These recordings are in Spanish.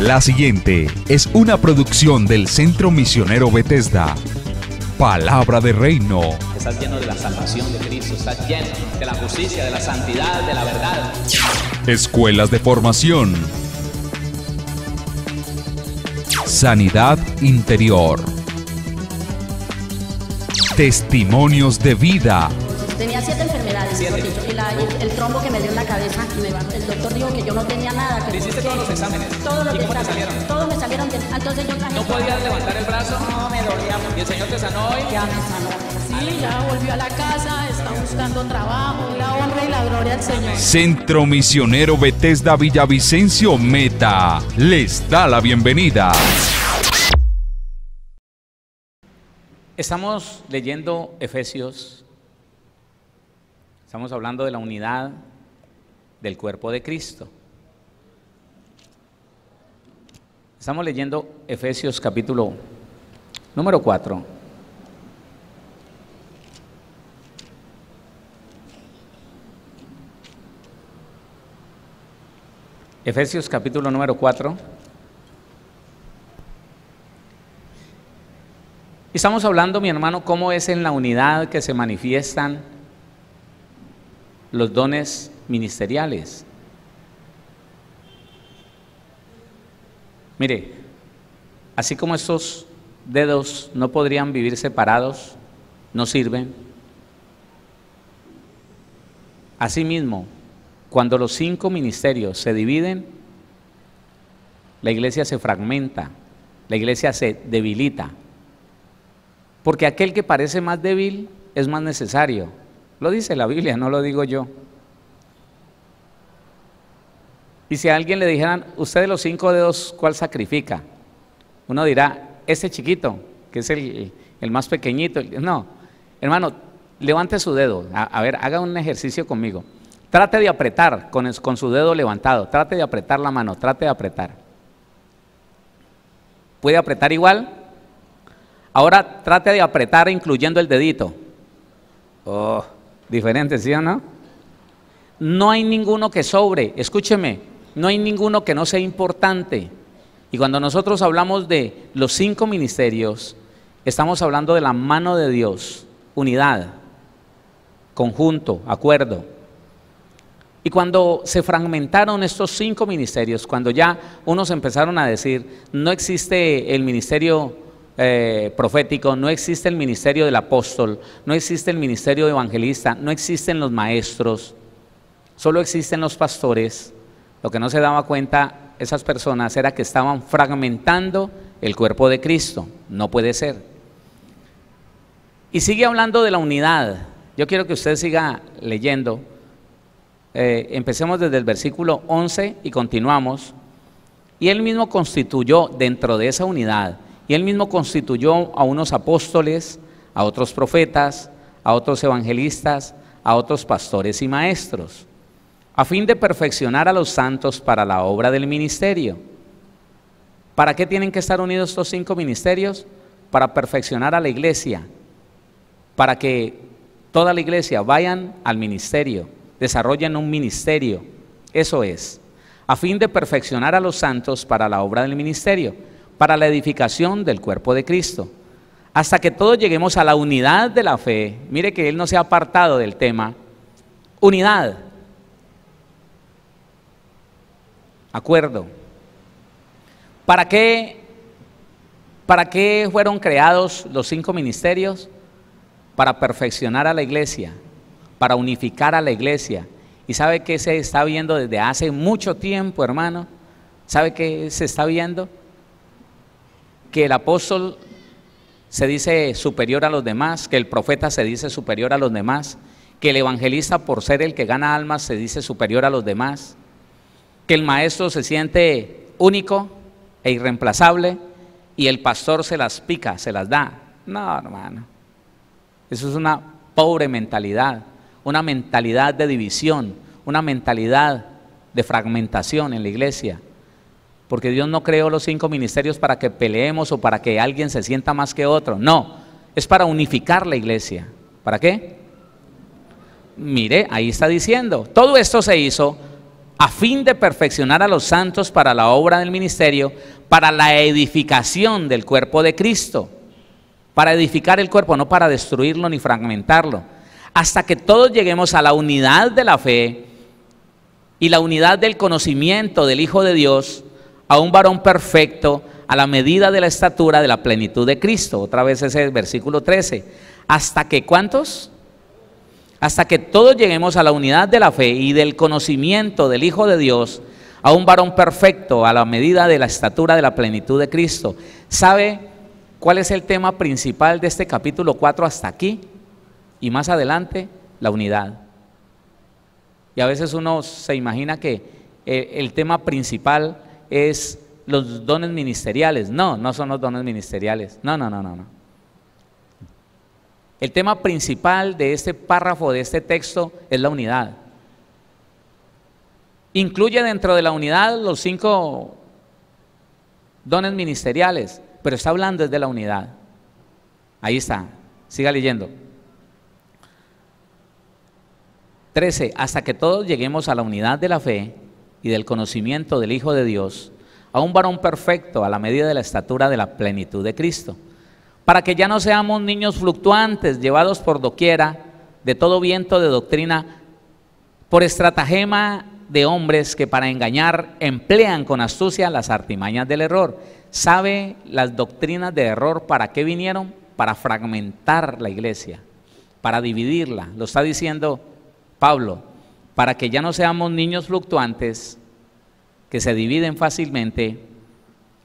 La siguiente es una producción del Centro Misionero Bethesda. Palabra de Reino. Estás lleno de la salvación de Cristo, estás lleno de la justicia, de la santidad, de la verdad. Escuelas de formación. Sanidad interior. Testimonios de vida. Tenía 7 enfermedades, y el trombo que me dio en la cabeza, el doctor dijo que yo no tenía nada. ¿Te hiciste todos los exámenes? Todos los ¿Y cómo te exámenes, salieron? todos me salieron bien. Entonces yo ¿No podías levantar el brazo? No, me dolía mucho. ¿Y el Señor te sanó hoy? Ya me sanó. Sí, ya volvió a la casa, está buscando trabajo, la honra y la gloria al Señor. Centro Misionero Bethesda Villavicencio Meta les da la bienvenida. Estamos leyendo Efesios. Estamos hablando de la unidad del cuerpo de Cristo. Estamos leyendo Efesios capítulo número 4. Efesios capítulo número 4. Estamos hablando, mi hermano, cómo es en la unidad que se manifiestan los dones ministeriales. Mire, así como estos dedos no podrían vivir separados, no sirven. Asimismo, cuando los 5 ministerios se dividen, la iglesia se fragmenta, la iglesia se debilita, porque aquel que parece más débil es más necesario. Lo dice la Biblia, no lo digo yo. Y si a alguien le dijeran, usted de los 5 dedos, ¿cuál sacrifica? Uno dirá, este chiquito, que es el más pequeñito. No, hermano, levante su dedo. A ver, haga un ejercicio conmigo. Trate de apretar con su dedo levantado. Trate de apretar la mano, trate de apretar. ¿Puede apretar igual? Ahora trate de apretar incluyendo el dedito. Oh, diferente, ¿sí o no? No hay ninguno que sobre, escúcheme, no hay ninguno que no sea importante. Y cuando nosotros hablamos de los 5 ministerios, estamos hablando de la mano de Dios, unidad, conjunto, acuerdo. Y cuando se fragmentaron estos 5 ministerios, cuando ya unos empezaron a decir, no existe el ministerio profético, no existe el ministerio del apóstol, no existe el ministerio de evangelista, no existen los maestros, solo existen los pastores. Lo que no se daba cuenta esas personas era que estaban fragmentando el cuerpo de Cristo. No puede ser. Y sigue hablando de la unidad. Yo quiero que usted siga leyendo. Empecemos desde el versículo 11 y continuamos. Y él mismo constituyó dentro de esa unidad, y él mismo constituyó a unos apóstoles, a otros profetas, a otros evangelistas, a otros pastores y maestros, a fin de perfeccionar a los santos para la obra del ministerio. ¿Para qué tienen que estar unidos estos 5 ministerios? Para perfeccionar a la iglesia, para que toda la iglesia vayan al ministerio, desarrollen un ministerio. Eso es, a fin de perfeccionar a los santos para la obra del ministerio, para la edificación del cuerpo de Cristo, hasta que todos lleguemos a la unidad de la fe. Mire que él no se ha apartado del tema. Unidad, acuerdo. ¿Para qué fueron creados los 5 ministerios? Para perfeccionar a la iglesia, para unificar a la iglesia. ¿Y sabe qué se está viendo desde hace mucho tiempo, hermano? ¿Sabe qué se está viendo? Que el apóstol se dice superior a los demás, que el profeta se dice superior a los demás, que el evangelista, por ser el que gana almas, se dice superior a los demás, que el maestro se siente único e irreemplazable y el pastor se las pica, se las da. No, hermano, eso es una pobre mentalidad, una mentalidad de división, una mentalidad de fragmentación en la iglesia. Porque Dios no creó los 5 ministerios para que peleemos o para que alguien se sienta más que otro. No, es para unificar la iglesia. ¿Para qué? Mire, ahí está diciendo, todo esto se hizo a fin de perfeccionar a los santos para la obra del ministerio, para la edificación del cuerpo de Cristo. Para edificar el cuerpo, no para destruirlo ni fragmentarlo. Hasta que todos lleguemos a la unidad de la fe y la unidad del conocimiento del Hijo de Dios, a un varón perfecto, a la medida de la estatura de la plenitud de Cristo. Otra vez ese versículo 13. ¿Hasta que cuántos? Hasta que todos lleguemos a la unidad de la fe y del conocimiento del Hijo de Dios, a un varón perfecto, a la medida de la estatura de la plenitud de Cristo. ¿Sabe cuál es el tema principal de este capítulo 4 hasta aquí? Y más adelante, la unidad. Y a veces uno se imagina que el tema principal es los dones ministeriales. No, no son los dones ministeriales. No. El tema principal de este párrafo, de este texto, es la unidad. Incluye dentro de la unidad los 5 dones ministeriales, pero está hablando de la unidad. Ahí está, siga leyendo. 13, hasta que todos lleguemos a la unidad de la fe y del conocimiento del Hijo de Dios, a un varón perfecto, a la medida de la estatura de la plenitud de Cristo, para que ya no seamos niños fluctuantes, llevados por doquiera de todo viento de doctrina, por estratagema de hombres que para engañar emplean con astucia las artimañas del error. ¿Sabe las doctrinas de error para qué vinieron? Para fragmentar la iglesia, para dividirla. Lo está diciendo Pablo, para que ya no seamos niños fluctuantes que se dividen fácilmente,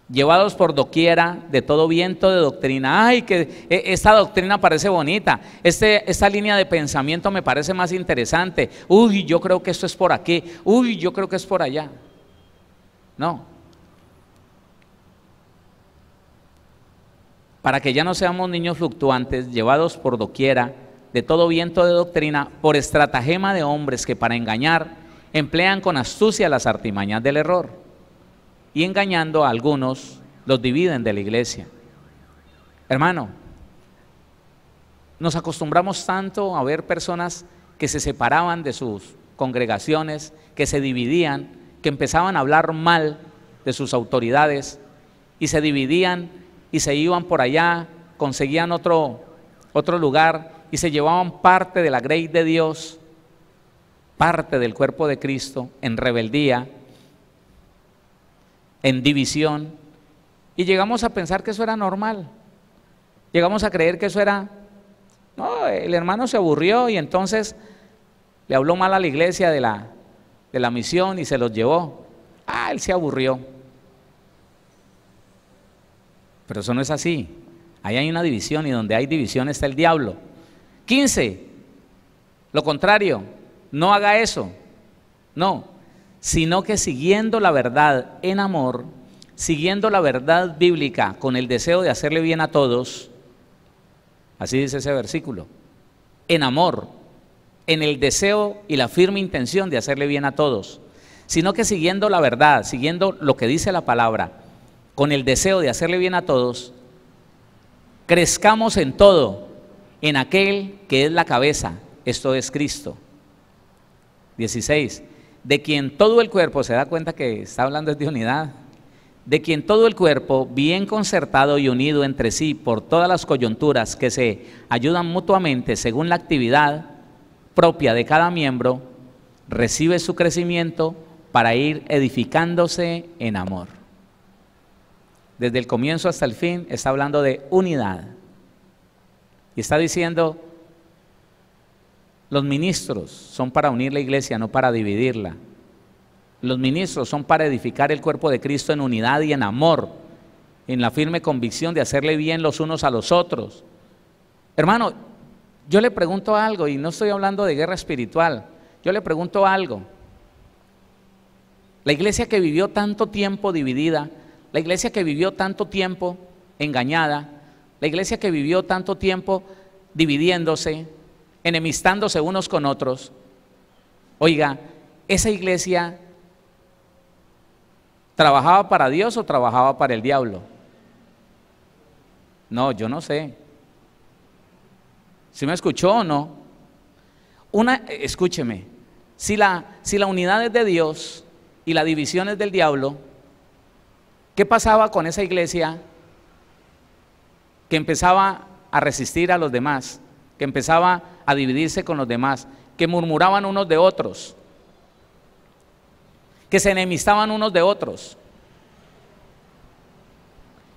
llevados por doquiera de todo viento de doctrina. Ay, que esta doctrina parece bonita, esta línea de pensamiento me parece más interesante. Uy, yo creo que esto es por aquí. Uy, yo creo que es por allá. No. Para que ya no seamos niños fluctuantes, llevados por doquiera de todo viento de doctrina, por estratagema de hombres que para engañar emplean con astucia las artimañas del error, y engañando a algunos los dividen de la iglesia. Hermano, nos acostumbramos tanto a ver personas que se separaban de sus congregaciones, que se dividían, que empezaban a hablar mal de sus autoridades y se dividían y se iban por allá, conseguían otro lugar y se llevaban parte de la grey de Dios, parte del cuerpo de Cristo, en rebeldía, en división, y llegamos a pensar que eso era normal. Llegamos a creer que eso era, no, el hermano se aburrió y entonces le habló mal a la iglesia de la misión y se los llevó. Ah, él se aburrió. Pero eso no es así. Ahí hay una división, y donde hay división está el diablo. 15, lo contrario, no haga eso. No, sino que siguiendo la verdad en amor, siguiendo la verdad bíblica con el deseo de hacerle bien a todos, así dice ese versículo, en amor, en el deseo y la firme intención de hacerle bien a todos, sino que siguiendo la verdad, siguiendo lo que dice la palabra, con el deseo de hacerle bien a todos, crezcamos en todo, en aquel que es la cabeza, esto es Cristo. 16, de quien todo el cuerpo, se da cuenta que está hablando de unidad, de quien todo el cuerpo, bien concertado y unido entre sí por todas las coyunturas que se ayudan mutuamente según la actividad propia de cada miembro, recibe su crecimiento para ir edificándose en amor. Desde el comienzo hasta el fin está hablando de unidad. Y está diciendo, los ministros son para unir la iglesia, no para dividirla. Los ministros son para edificar el cuerpo de Cristo en unidad y en amor, en la firme convicción de hacerle bien los unos a los otros. Hermano, yo le pregunto algo, y no estoy hablando de guerra espiritual, yo le pregunto algo. La iglesia que vivió tanto tiempo dividida, la iglesia que vivió tanto tiempo engañada, la iglesia que vivió tanto tiempo dividiéndose, enemistándose unos con otros, oiga, esa iglesia ¿trabajaba para Dios o trabajaba para el diablo? No, yo no sé. ¿Sí me escuchó o no? Escúcheme, Si la unidad es de Dios y la división es del diablo, ¿qué pasaba con esa iglesia que empezaba a resistir a los demás, que empezaba a dividirse con los demás, que murmuraban unos de otros, que se enemistaban unos de otros,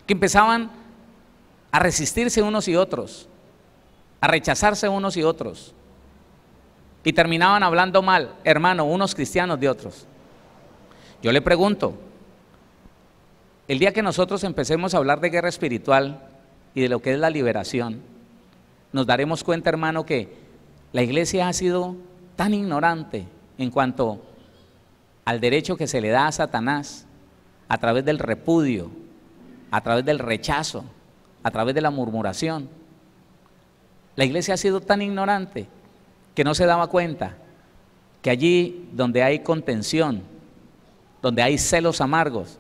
que empezaban a resistirse unos y otros, a rechazarse unos y otros, y terminaban hablando mal, hermano, unos cristianos de otros? Yo le pregunto, el día que nosotros empecemos a hablar de guerra espiritual y de lo que es la liberación, nos daremos cuenta, hermano, que la iglesia ha sido tan ignorante en cuanto al derecho que se le da a Satanás a través del repudio, a través del rechazo, a través de la murmuración. La iglesia ha sido tan ignorante que no se daba cuenta que allí donde hay contención, donde hay celos amargos,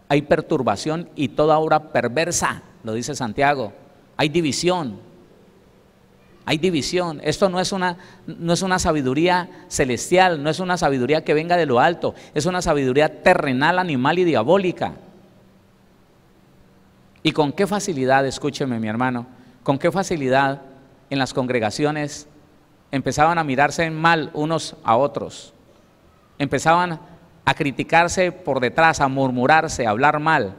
hay perturbación y toda obra perversa, lo dice Santiago. Hay división, hay división. Esto no es una sabiduría celestial, no es una sabiduría que venga de lo alto, es una sabiduría terrenal, animal y diabólica. Y con qué facilidad, escúcheme mi hermano, con qué facilidad en las congregaciones empezaban a mirarse mal unos a otros, empezaban a criticarse por detrás, a murmurarse, a hablar mal,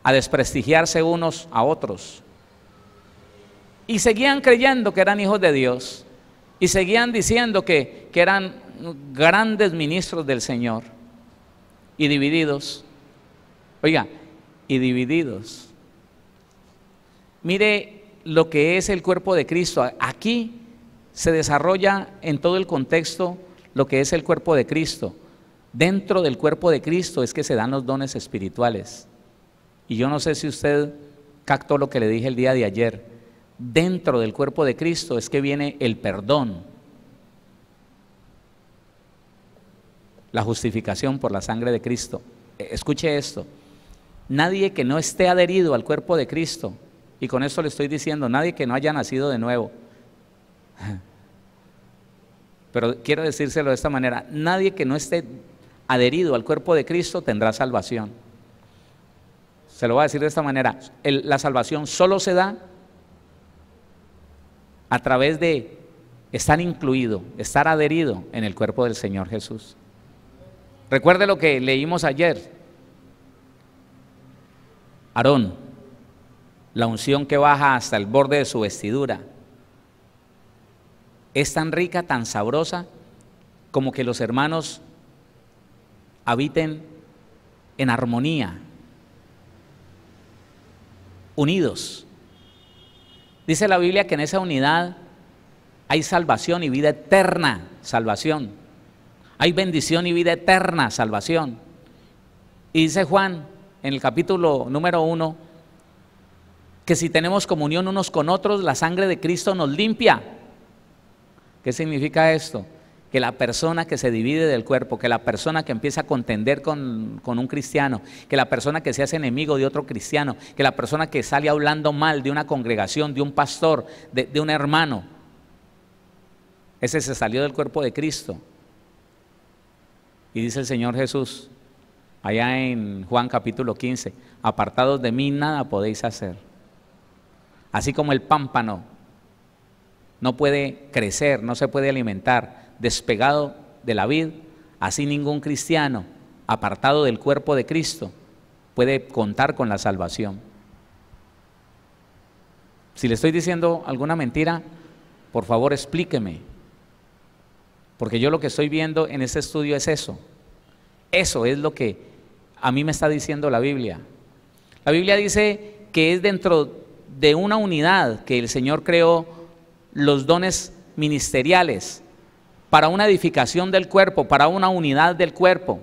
a desprestigiarse unos a otros. Y seguían creyendo que eran hijos de Dios, y seguían diciendo que eran grandes ministros del Señor, y divididos. Oiga, y divididos. Mire lo que es el cuerpo de Cristo. Aquí se desarrolla en todo el contexto lo que es el cuerpo de Cristo. Dentro del cuerpo de Cristo es que se dan los dones espirituales. Y yo no sé si usted captó lo que le dije el día de ayer. Dentro del cuerpo de Cristo es que viene el perdón, la justificación por la sangre de Cristo. Escuche esto, nadie que no esté adherido al cuerpo de Cristo, y con esto le estoy diciendo, nadie que no haya nacido de nuevo, pero quiero decírselo de esta manera, nadie que no esté adherido al cuerpo de Cristo tendrá salvación. Se lo voy a decir de esta manera, la salvación solo se da a través de estar incluido, estar adherido en el cuerpo del Señor Jesús. Recuerde lo que leímos ayer. Aarón, la unción que baja hasta el borde de su vestidura, es tan rica, tan sabrosa, como que los hermanos habiten en armonía, unidos. Dice la Biblia que en esa unidad hay salvación y vida eterna, salvación. Hay bendición y vida eterna, salvación. Y dice Juan en el capítulo número 1 que si tenemos comunión unos con otros, la sangre de Cristo nos limpia. ¿Qué significa esto? Que la persona que se divide del cuerpo, que la persona que empieza a contender con un cristiano, que la persona que se hace enemigo de otro cristiano, que la persona que sale hablando mal de una congregación, de un pastor, de un hermano, ese se salió del cuerpo de Cristo. Y dice el Señor Jesús, allá en Juan capítulo 15, apartados de mí nada podéis hacer. Así como el pámpano no puede crecer, no se puede alimentar despegado de la vid, así ningún cristiano apartado del cuerpo de Cristo puede contar con la salvación. Si le estoy diciendo alguna mentira, por favor explíqueme, porque yo lo que estoy viendo en este estudio es eso. Eso es lo que a mí me está diciendo la Biblia. La Biblia dice que es dentro de una unidad que el Señor creó los dones ministeriales para una edificación del cuerpo, para una unidad del cuerpo,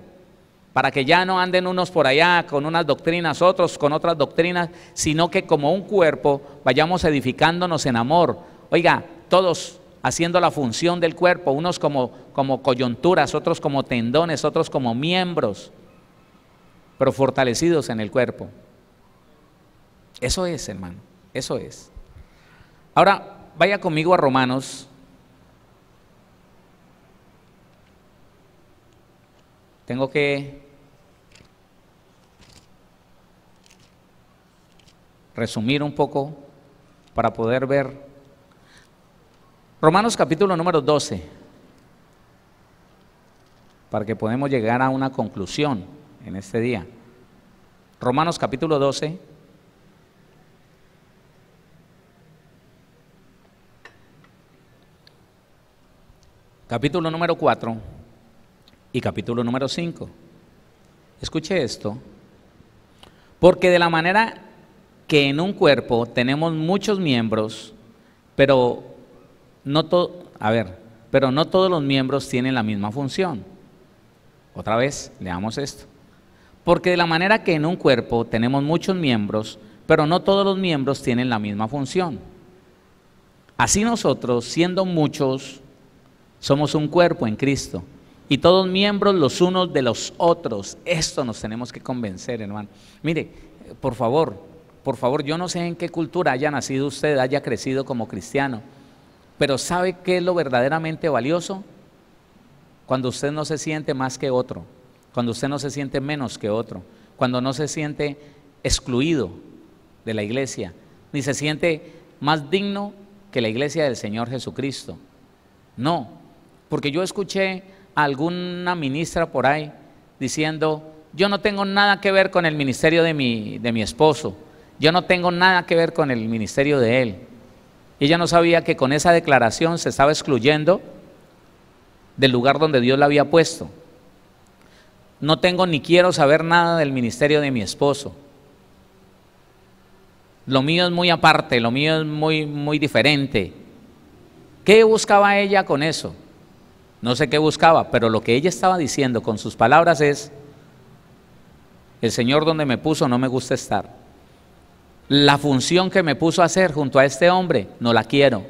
para que ya no anden unos por allá con unas doctrinas, otros con otras doctrinas, sino que como un cuerpo vayamos edificándonos en amor. Oiga, todos haciendo la función del cuerpo, unos como coyunturas, otros como tendones, otros como miembros, pero fortalecidos en el cuerpo. Eso es, hermano, eso es. Ahora, vaya conmigo a Romanos, tengo que resumir un poco para poder ver. Romanos capítulo número 12, para que podamos llegar a una conclusión en este día. Romanos capítulo 12, capítulo número 4 y capítulo número 5. Escuche esto. Porque de la manera que en un cuerpo tenemos muchos miembros, pero no todos los miembros tienen la misma función. Otra vez, leamos esto. Porque de la manera que en un cuerpo tenemos muchos miembros, pero no todos los miembros tienen la misma función. Así nosotros, siendo muchos, somos un cuerpo en Cristo, y todos miembros los unos de los otros. Esto nos tenemos que convencer, hermano. Mire, por favor, yo no sé en qué cultura haya nacido usted, haya crecido como cristiano, pero ¿sabe qué es lo verdaderamente valioso? Cuando usted no se siente más que otro, cuando usted no se siente menos que otro, cuando no se siente excluido de la iglesia, ni se siente más digno que la iglesia del Señor Jesucristo. No, porque yo escuché a alguna ministra por ahí diciendo: yo no tengo nada que ver con el ministerio de mi esposo, yo no tengo nada que ver con el ministerio de él. Ella no sabía que con esa declaración se estaba excluyendo del lugar donde Dios la había puesto. No tengo ni quiero saber nada del ministerio de mi esposo. Lo mío es muy aparte, lo mío es muy diferente. ¿Qué buscaba ella con eso? No sé qué buscaba, pero lo que ella estaba diciendo con sus palabras es: el Señor donde me puso no me gusta estar. La función que me puso a hacer junto a este hombre no la quiero.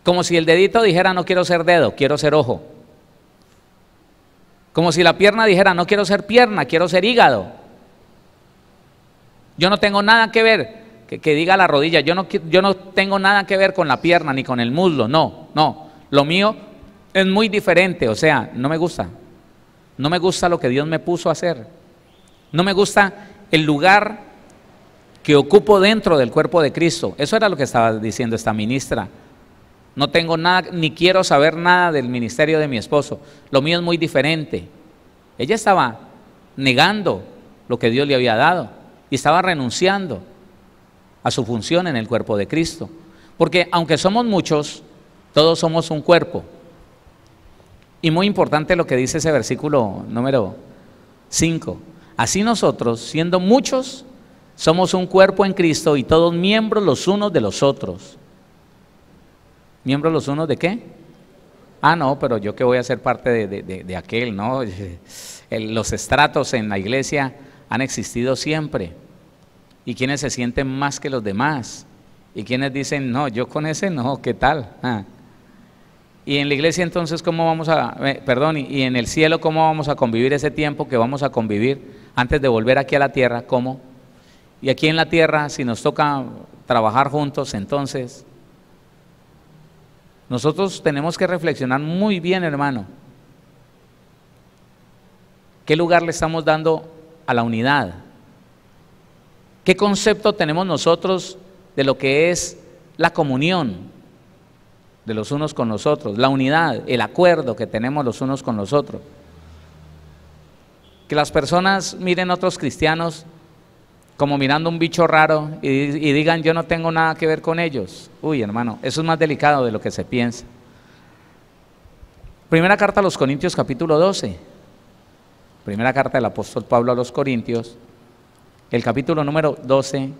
Como si el dedito dijera: no quiero ser dedo, quiero ser ojo. Como si la pierna dijera: no quiero ser pierna, quiero ser hígado. Yo no tengo nada que ver, que diga la rodilla, yo no tengo nada que ver con la pierna ni con el muslo, no. Lo mío es muy diferente, o sea, no me gusta. No me gusta lo que Dios me puso a hacer. No me gusta el lugar que ocupo dentro del cuerpo de Cristo. Eso era lo que estaba diciendo esta ministra. No tengo nada, ni quiero saber nada del ministerio de mi esposo. Lo mío es muy diferente. Ella estaba negando lo que Dios le había dado y estaba renunciando a su función en el cuerpo de Cristo. Porque aunque somos muchos, todos somos un cuerpo. Y muy importante lo que dice ese versículo número 5. Así nosotros, siendo muchos, somos un cuerpo en Cristo y todos miembros los unos de los otros. ¿Miembros los unos de qué? Ah, no, pero yo que voy a ser parte de aquel, ¿no? Los estratos en la iglesia han existido siempre. Y quienes se sienten más que los demás. Y quienes dicen: no, yo con ese no, ¿qué tal? Y en la iglesia entonces, ¿cómo vamos y en el cielo, cómo vamos a convivir ese tiempo que vamos a convivir antes de volver aquí a la tierra? ¿Cómo? Y aquí en la tierra, si nos toca trabajar juntos, entonces nosotros tenemos que reflexionar muy bien, hermano. ¿Qué lugar le estamos dando a la unidad? ¿Qué concepto tenemos nosotros de lo que es la comunión de los unos con los otros, la unidad, el acuerdo que tenemos los unos con los otros? Que las personas miren a otros cristianos como mirando un bicho raro y digan: yo no tengo nada que ver con ellos. Uy, hermano, eso es más delicado de lo que se piensa. Primera carta a los Corintios, capítulo 12. Primera carta del apóstol Pablo a los Corintios, el capítulo número 12.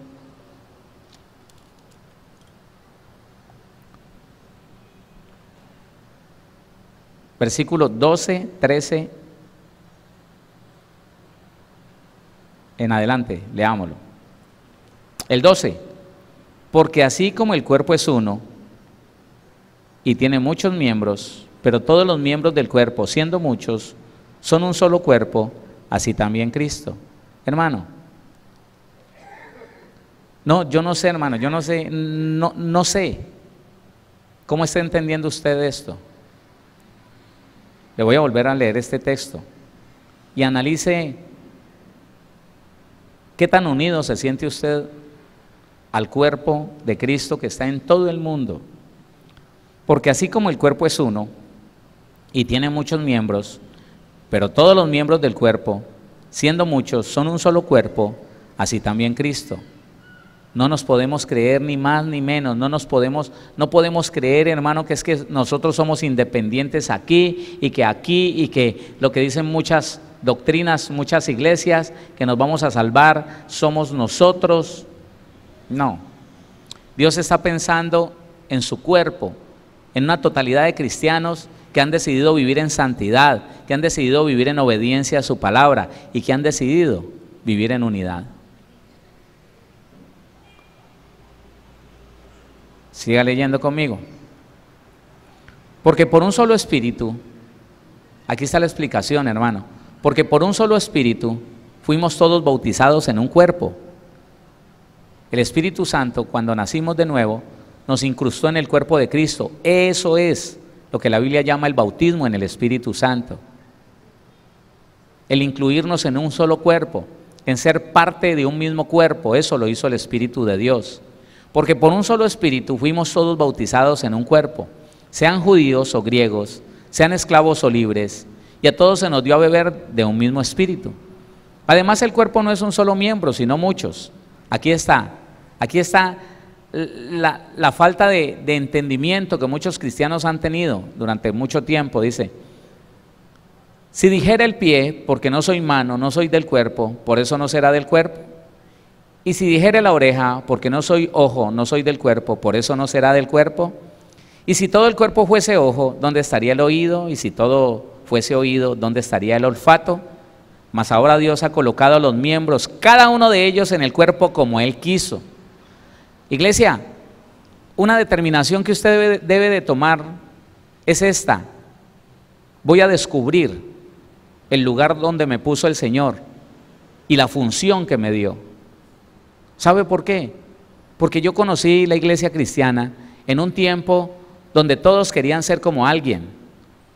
Versículo 12, 13 en adelante, leámoslo. El 12, porque así como el cuerpo es uno y tiene muchos miembros, pero todos los miembros del cuerpo, siendo muchos, son un solo cuerpo, así también Cristo. Hermano, no, yo no sé, hermano, yo no sé cómo está entendiendo usted esto. Le voy a volver a leer este texto. y analice qué tan unido se siente usted al cuerpo de Cristo que está en todo el mundo. Porque así como el cuerpo es uno y tiene muchos miembros, pero todos los miembros del cuerpo, siendo muchos, son un solo cuerpo, así también Cristo. No nos podemos creer ni más ni menos, no podemos creer, hermano, que es que nosotros somos independientes aquí y que lo que dicen muchas doctrinas, muchas iglesias, que nos vamos a salvar, somos nosotros. No, Dios está pensando en su cuerpo, en una totalidad de cristianos que han decidido vivir en santidad, que han decidido vivir en obediencia a su palabra y que han decidido vivir en unidad. Siga leyendo conmigo. Porque por un solo espíritu, aquí está la explicación, hermano, porque por un solo espíritu fuimos todos bautizados en un cuerpo. El Espíritu Santo, cuando nacimos de nuevo, nos incrustó en el cuerpo de Cristo. Eso es lo que la Biblia llama el bautismo en el Espíritu Santo. El incluirnos en un solo cuerpo, en ser parte de un mismo cuerpo, eso lo hizo el Espíritu de Dios. Porque por un solo espíritu fuimos todos bautizados en un cuerpo, sean judíos o griegos, sean esclavos o libres, y a todos se nos dio a beber de un mismo espíritu. Además, el cuerpo no es un solo miembro, sino muchos. Aquí está la falta de entendimiento que muchos cristianos han tenido durante mucho tiempo. Dice, si dijera el pie, porque no soy mano, no soy del cuerpo, por eso no será del cuerpo. Y si dijere la oreja, porque no soy ojo, no soy del cuerpo, por eso no será del cuerpo. Y si todo el cuerpo fuese ojo, ¿dónde estaría el oído? Y si todo fuese oído, ¿dónde estaría el olfato? Mas ahora Dios ha colocado a los miembros, cada uno de ellos en el cuerpo como Él quiso. Iglesia, una determinación que usted debe de tomar es esta: voy a descubrir el lugar donde me puso el Señor y la función que me dio. ¿Sabe por qué? Porque yo conocí la iglesia cristiana en un tiempo donde todos querían ser como alguien,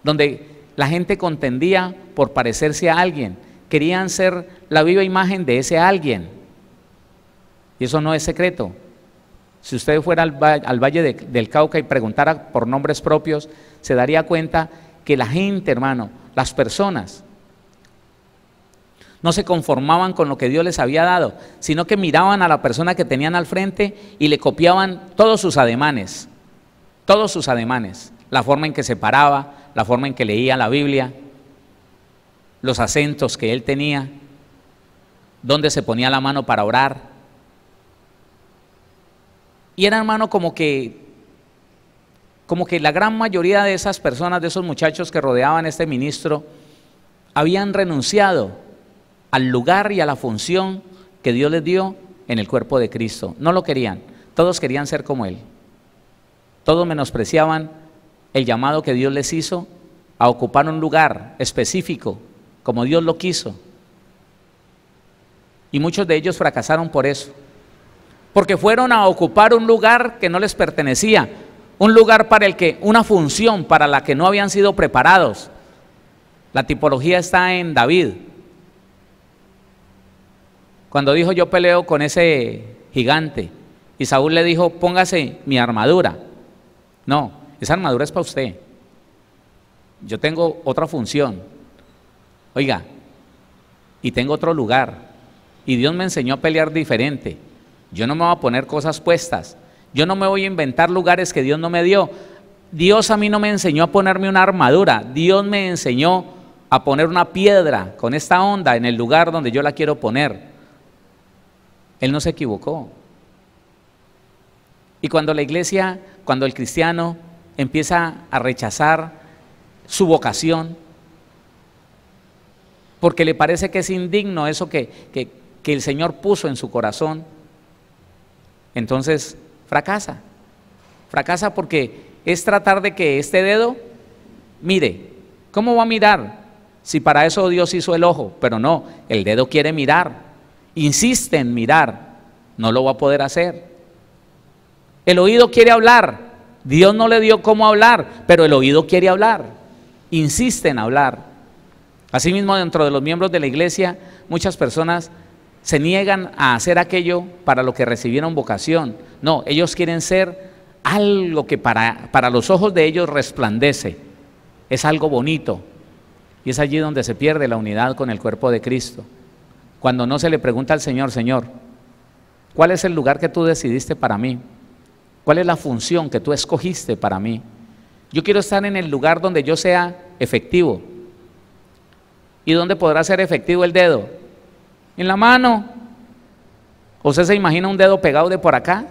donde la gente contendía por parecerse a alguien, querían ser la viva imagen de ese alguien. Y eso no es secreto. Si usted fuera al Valle del Cauca y preguntara por nombres propios, se daría cuenta que la gente, hermano, las personas, no se conformaban con lo que Dios les había dado, sino que miraban a la persona que tenían al frente y le copiaban todos sus ademanes, la forma en que se paraba, la forma en que leía la Biblia, los acentos que él tenía, dónde se ponía la mano para orar. Y era, hermano, como que la gran mayoría de esas personas, de esos muchachos que rodeaban a este ministro, habían renunciado al lugar y a la función que Dios les dio en el cuerpo de Cristo. No lo querían, todos querían ser como Él. Todos menospreciaban el llamado que Dios les hizo a ocupar un lugar específico, como Dios lo quiso. Y muchos de ellos fracasaron por eso, porque fueron a ocupar un lugar que no les pertenecía, un lugar una función para la que no habían sido preparados. La tipología está en David. Cuando dijo, yo peleo con ese gigante, y Saúl le dijo, póngase mi armadura. No, esa armadura es para usted. Yo tengo otra función. Oiga, y tengo otro lugar. Y Dios me enseñó a pelear diferente. Yo no me voy a poner cosas puestas. Yo no me voy a inventar lugares que Dios no me dio. Dios a mí no me enseñó a ponerme una armadura. Dios me enseñó a poner una piedra con esta onda en el lugar donde yo la quiero poner. Él no se equivocó. Y cuando la iglesia, cuando el cristiano empieza a rechazar su vocación, porque le parece que es indigno eso que el Señor puso en su corazón, entonces fracasa. Fracasa porque es tratar de que este dedo mire. ¿Cómo va a mirar? Si para eso Dios hizo el ojo, pero no, el dedo quiere mirar. Insiste en mirar, no lo va a poder hacer. El oído quiere hablar, Dios no le dio cómo hablar, pero el oído quiere hablar, insiste en hablar. Asimismo, dentro de los miembros de la iglesia, muchas personas se niegan a hacer aquello para lo que recibieron vocación. No, ellos quieren ser algo que para los ojos de ellos resplandece, es algo bonito. Y es allí donde se pierde la unidad con el cuerpo de Cristo. Cuando no se le pregunta al Señor, Señor, ¿cuál es el lugar que tú decidiste para mí? ¿Cuál es la función que tú escogiste para mí? Yo quiero estar en el lugar donde yo sea efectivo. ¿Y dónde podrá ser efectivo el dedo? En la mano. ¿Usted se imagina un dedo pegado de por acá?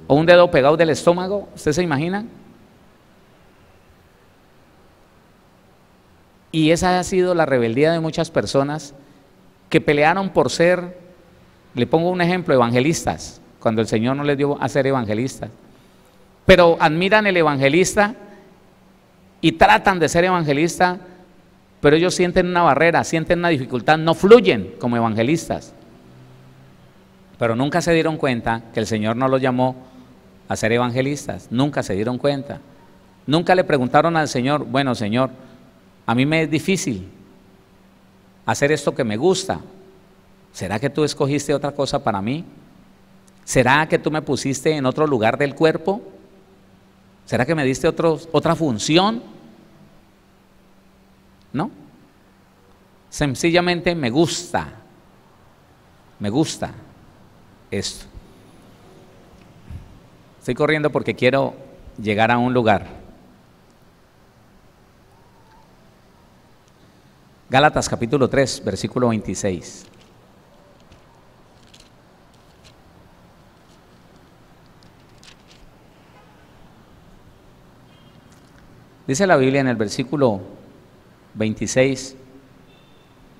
¿O un dedo pegado del estómago? ¿Usted se imagina? Y esa ha sido la rebeldía de muchas personas que pelearon por ser, le pongo un ejemplo, evangelistas, cuando el Señor no les dio a ser evangelistas. Pero admiran el evangelista y tratan de ser evangelistas, pero ellos sienten una barrera, sienten una dificultad, no fluyen como evangelistas. Pero nunca se dieron cuenta que el Señor no los llamó a ser evangelistas, nunca se dieron cuenta. Nunca le preguntaron al Señor, bueno, Señor, a mí me es difícil hacer esto que me gusta. ¿Será que tú escogiste otra cosa para mí? ¿Será que tú me pusiste en otro lugar del cuerpo? ¿Será que me diste otra función? No. Sencillamente me gusta esto. Estoy corriendo porque quiero llegar a un lugar. Gálatas capítulo 3, versículo 26. Dice la Biblia en el versículo 26,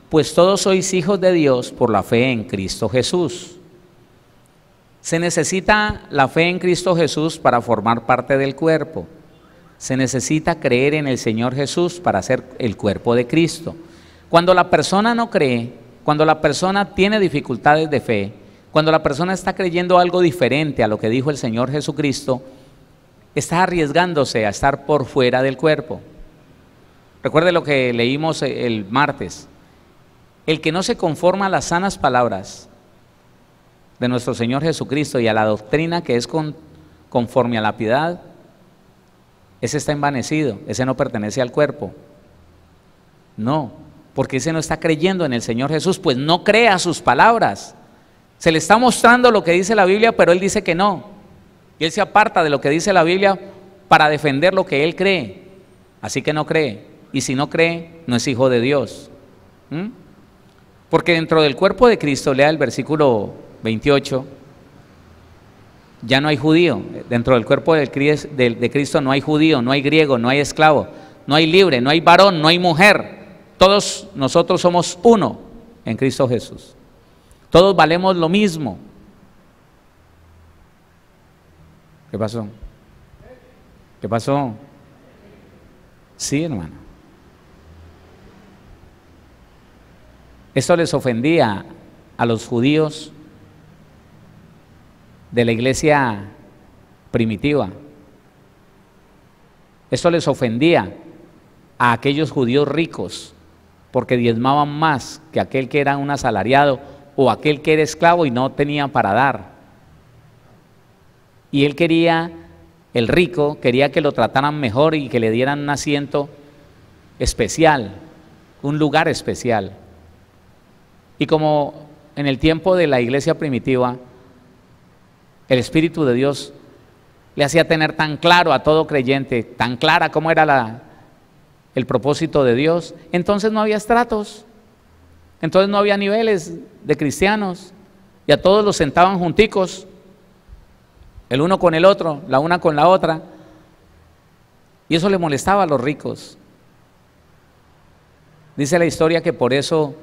pues todos sois hijos de Dios por la fe en Cristo Jesús. Se necesita la fe en Cristo Jesús para formar parte del cuerpo. Se necesita creer en el Señor Jesús para ser el cuerpo de Cristo. Cuando la persona no cree, cuando la persona tiene dificultades de fe, cuando la persona está creyendo algo diferente a lo que dijo el Señor Jesucristo, está arriesgándose a estar por fuera del cuerpo. Recuerde lo que leímos el martes. El que no se conforma a las sanas palabras de nuestro Señor Jesucristo y a la doctrina que es conforme a la piedad, ese está envanecido, ese no pertenece al cuerpo. No, porque ese no está creyendo en el Señor Jesús, pues no crea sus palabras. Se le está mostrando lo que dice la Biblia, pero él dice que no. Y él se aparta de lo que dice la Biblia para defender lo que él cree. Así que no cree. Y si no cree, no es hijo de Dios. Porque dentro del cuerpo de Cristo, lea el versículo 28, ya no hay judío. Dentro del cuerpo de Cristo no hay judío, no hay griego, no hay esclavo, no hay libre, no hay varón, no hay mujer. Todos nosotros somos uno en Cristo Jesús. Todos valemos lo mismo. ¿Qué pasó? ¿Qué pasó? Sí, hermano. Esto les ofendía a los judíos de la iglesia primitiva. Esto les ofendía a aquellos judíos ricos, porque diezmaban más que aquel que era un asalariado o aquel que era esclavo y no tenía para dar. Y él quería, el rico, quería que lo trataran mejor y que le dieran un asiento especial, un lugar especial. Y como en el tiempo de la iglesia primitiva, el Espíritu de Dios le hacía tener tan claro a todo creyente, tan clara cómo era el propósito de Dios, entonces no había estratos, entonces no había niveles de cristianos, y a todos los sentaban junticos, el uno con el otro, la una con la otra, y eso le molestaba a los ricos. Dice la historia que por eso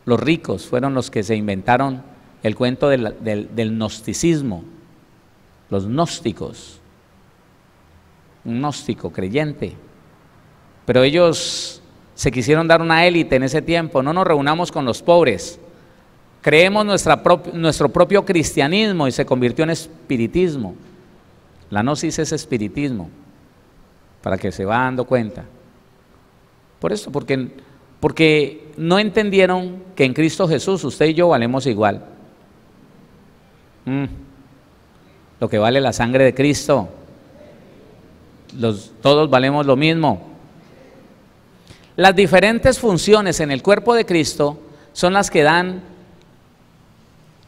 los ricos fueron los que se inventaron el cuento del gnosticismo, los gnósticos, un gnóstico creyente. Pero ellos se quisieron dar una élite en ese tiempo. No nos reunamos con los pobres, creemos nuestro propio cristianismo, y se convirtió en espiritismo. La gnosis es espiritismo, para que se va dando cuenta. Por eso, porque no entendieron que en Cristo Jesús usted y yo valemos igual. Lo que vale la sangre de Cristo, todos valemos lo mismo. Las diferentes funciones en el cuerpo de Cristo son las que dan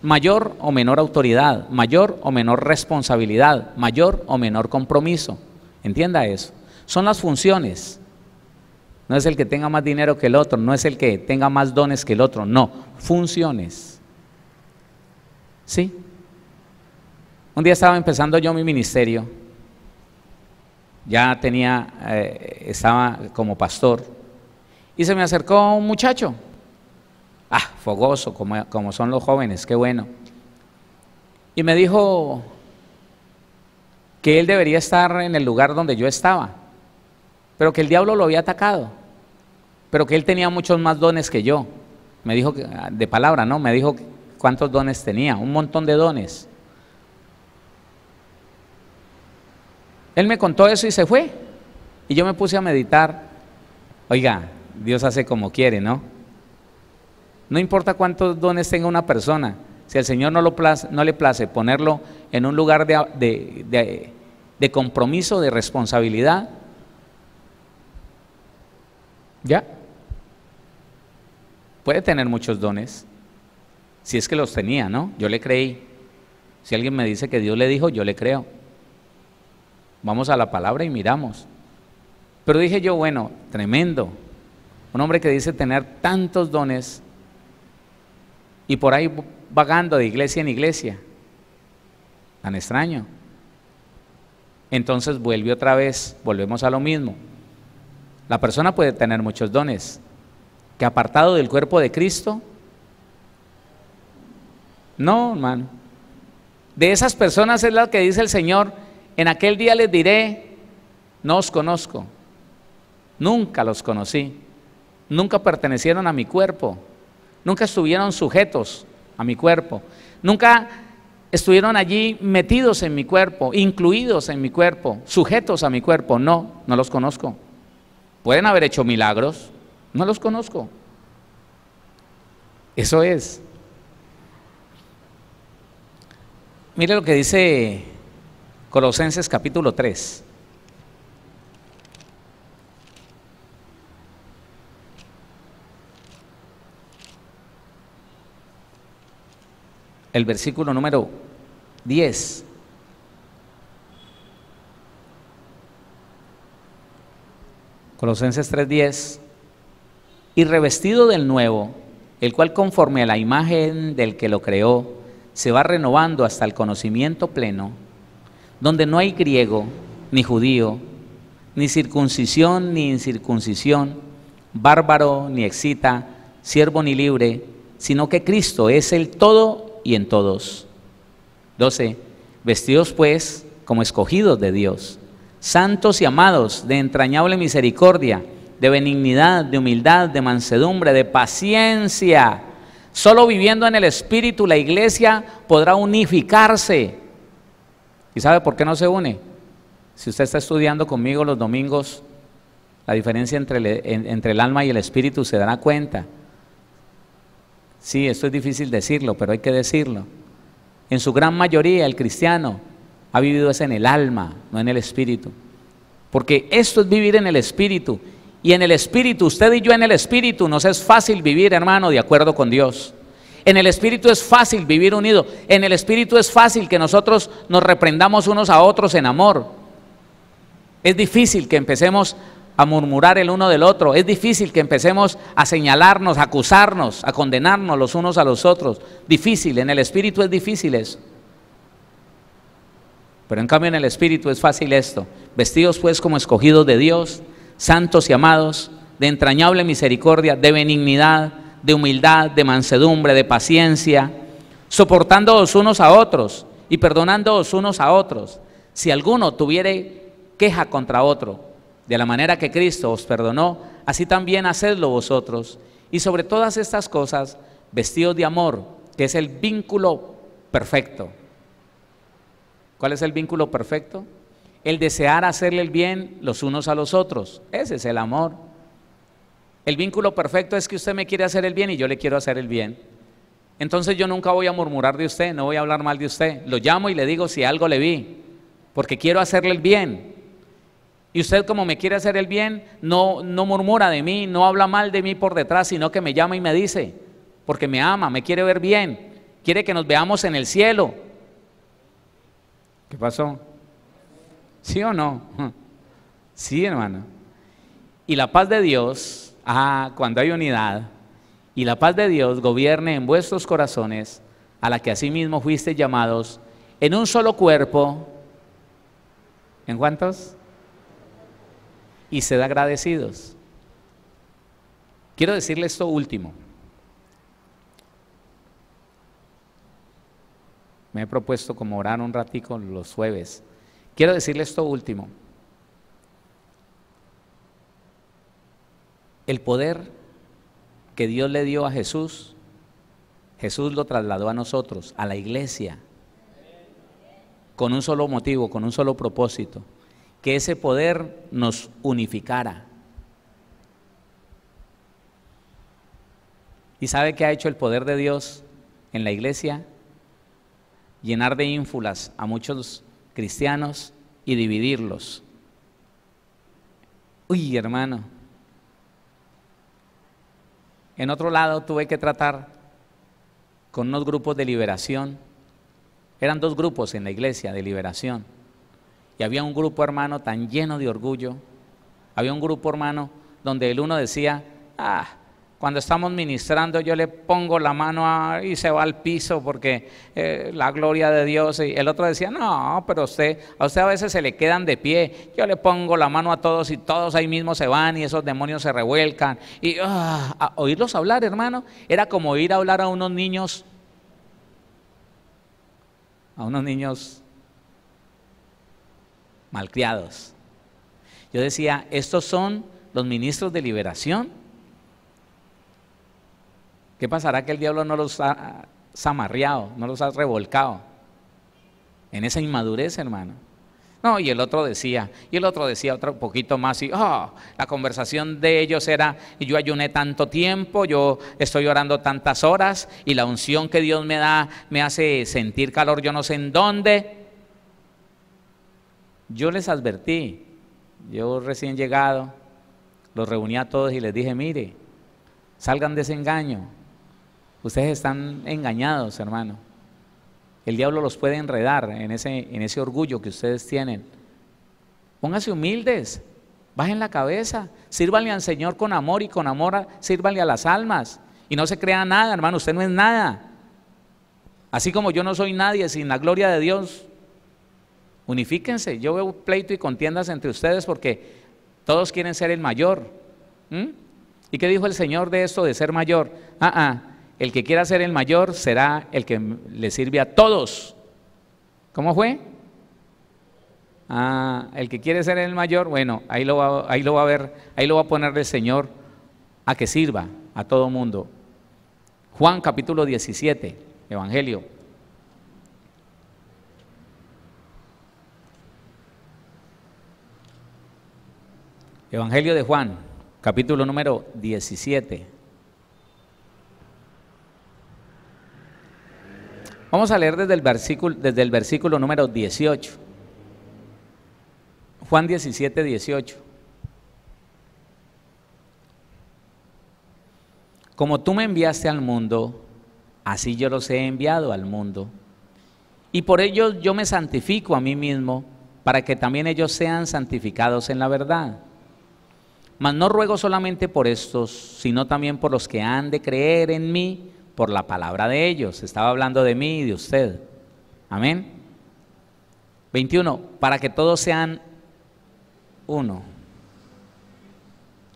mayor o menor autoridad, mayor o menor responsabilidad, mayor o menor compromiso. Entienda eso. Son las funciones. No es el que tenga más dinero que el otro, no es el que tenga más dones que el otro, no, funciones. ¿Sí? Un día estaba empezando yo mi ministerio, ya estaba como pastor, y se me acercó un muchacho, fogoso, como son los jóvenes, qué bueno, y me dijo que él debería estar en el lugar donde yo estaba, pero que el diablo lo había atacado, pero que él tenía muchos más dones que yo. Me dijo, de palabra, ¿no? Me dijo cuántos dones tenía, un montón de dones. Él me contó eso y se fue, y yo me puse a meditar. Oiga, Dios hace como quiere, ¿no? No importa cuántos dones tenga una persona, si al Señor no le place ponerlo en un lugar de compromiso, de responsabilidad, ya, puede tener muchos dones, si es que los tenía, ¿no? Yo le creí. Si alguien me dice que Dios le dijo, yo le creo. Vamos a la palabra y miramos. Pero dije yo, bueno, tremendo, un hombre que dice tener tantos dones y por ahí vagando de iglesia en iglesia, tan extraño. Entonces vuelve otra vez, volvemos a lo mismo. La persona puede tener muchos dones, que apartado del cuerpo de Cristo, no, hermano. De esas personas es la que dice el Señor, en aquel día les diré, no os conozco, nunca los conocí, nunca pertenecieron a mi cuerpo, nunca estuvieron sujetos a mi cuerpo, nunca estuvieron allí metidos en mi cuerpo, incluidos en mi cuerpo, sujetos a mi cuerpo, no los conozco. Pueden haber hecho milagros, no los conozco. Eso es. Mire lo que dice Colosenses capítulo 3. El versículo número 10. Colosenses 3:10. Y revestido del nuevo, el cual conforme a la imagen del que lo creó, se va renovando hasta el conocimiento pleno, donde no hay griego, ni judío, ni circuncisión, ni incircuncisión, bárbaro, ni excita, siervo, ni libre, sino que Cristo es el todo y en todos. 12. Vestidos pues como escogidos de Dios, santos y amados, de entrañable misericordia, de benignidad, de humildad, de mansedumbre, de paciencia. Solo viviendo en el Espíritu la iglesia podrá unificarse. ¿Y sabe por qué no se une? Si usted está estudiando conmigo los domingos, la diferencia entre el alma y el espíritu se dará cuenta. Sí, esto es difícil decirlo, pero hay que decirlo. En su gran mayoría el cristiano ha vivido es en el alma, no en el espíritu. Porque esto es vivir en el espíritu. Y en el espíritu, usted y yo en el espíritu, nos es fácil vivir, hermano, de acuerdo con Dios. En el espíritu es fácil vivir unido. En el espíritu es fácil que nosotros nos reprendamos unos a otros en amor. Es difícil que empecemos a murmurar el uno del otro. Es difícil que empecemos a señalarnos, a acusarnos, a condenarnos los unos a los otros. Difícil, en el espíritu es difícil eso. Pero en cambio en el espíritu es fácil esto. Vestidos pues como escogidos de Dios, santos y amados, de entrañable misericordia, de benignidad, de humildad, de mansedumbre, de paciencia, soportándoos unos a otros y perdonándoos unos a otros. Si alguno tuviere queja contra otro, de la manera que Cristo os perdonó, así también hacedlo vosotros. Y sobre todas estas cosas, vestidos de amor, que es el vínculo perfecto. ¿Cuál es el vínculo perfecto? El desear hacerle el bien los unos a los otros. Ese es el amor. El vínculo perfecto es que usted me quiere hacer el bien y yo le quiero hacer el bien. Entonces yo nunca voy a murmurar de usted, no voy a hablar mal de usted. Lo llamo y le digo si algo le vi, porque quiero hacerle el bien. Y usted, como me quiere hacer el bien, no murmura de mí, no habla mal de mí por detrás, sino que me llama y me dice, porque me ama, me quiere ver bien, quiere que nos veamos en el cielo. ¿Qué pasó? ¿Sí o no? Sí, hermano. Y la paz de Dios, cuando hay unidad, y la paz de Dios gobierne en vuestros corazones, a la que asimismo fuisteis llamados, en un solo cuerpo. ¿En cuántos? Y sed agradecidos. Quiero decirle esto último. Me he propuesto como orar un ratico los jueves. Quiero decirle esto último. El poder que Dios le dio a Jesús, Jesús lo trasladó a nosotros, a la iglesia, con un solo motivo, con un solo propósito, que ese poder nos unificara. ¿Y sabe qué ha hecho el poder de Dios en la iglesia? Llenar de ínfulas a muchos cristianos y dividirlos. Uy, hermano. En otro lado tuve que tratar con unos grupos de liberación. Eran 2 grupos en la iglesia de liberación. Y había un grupo, hermano, tan lleno de orgullo. Había un grupo, hermano, donde el uno decía, cuando estamos ministrando yo le pongo la mano y se va al piso porque la gloria de Dios. Y el otro decía, no, pero a usted a veces se le quedan de pie. Yo le pongo la mano a todos y todos ahí mismo se van y esos demonios se revuelcan. Y a oírlos hablar, hermano, era como oír hablar a unos niños malcriados. Yo decía, ¿estos son los ministros de liberación? ¿Qué pasará que el diablo no los ha zamarreado, no los ha revolcado en esa inmadurez, hermano? No, y el otro decía otro poquito más y la conversación de ellos era, yo ayuné tanto tiempo, yo estoy orando tantas horas y la unción que Dios me da me hace sentir calor yo no sé en dónde. Yo les advertí, yo recién llegado, los reuní a todos y les dije, mire, salgan de ese engaño, ustedes están engañados, hermano. El diablo los puede enredar en ese orgullo que ustedes tienen. Pónganse humildes, bajen la cabeza, sírvanle al Señor con amor y con amor sírvanle a las almas. Y no se crea nada, hermano, usted no es nada. Así como yo no soy nadie sin la gloria de Dios. Unifíquense, yo veo pleito y contiendas entre ustedes porque todos quieren ser el mayor. ¿Y qué dijo el Señor de esto de ser mayor? El que quiera ser el mayor será el que le sirve a todos. ¿Cómo fue? El que quiere ser el mayor, bueno, ahí lo va a ver, ahí lo va a poner el Señor a que sirva a todo mundo. Juan capítulo 17, Evangelio. Evangelio de Juan, capítulo número 17. Vamos a leer desde el versículo número 18. Juan 17, 18. Como tú me enviaste al mundo, así yo los he enviado al mundo. Y por ellos yo me santifico a mí mismo, para que también ellos sean santificados en la verdad. Mas no ruego solamente por estos, sino también por los que han de creer en mí, por la palabra de ellos. Estaba hablando de mí y de usted. Amén. 21. Para que todos sean uno.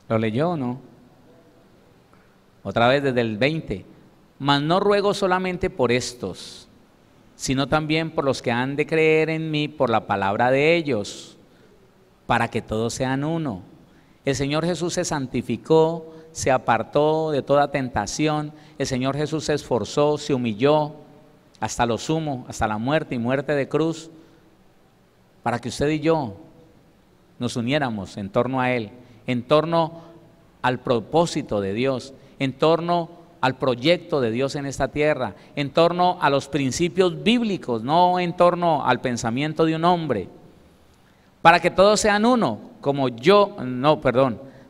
¿Lo leyó o no? Otra vez desde el 20. Mas no ruego solamente por estos, sino también por los que han de creer en mí por la palabra de ellos, para que todos sean uno. El Señor Jesús se santificó, se apartó de toda tentación. El Señor Jesús se esforzó, se humilló hasta lo sumo, hasta la muerte y muerte de cruz, para que usted y yo nos uniéramos en torno a Él, en torno al propósito de Dios, en torno al proyecto de Dios en esta tierra, en torno a los principios bíblicos, no en torno al pensamiento de un hombre. Para que todos sean uno,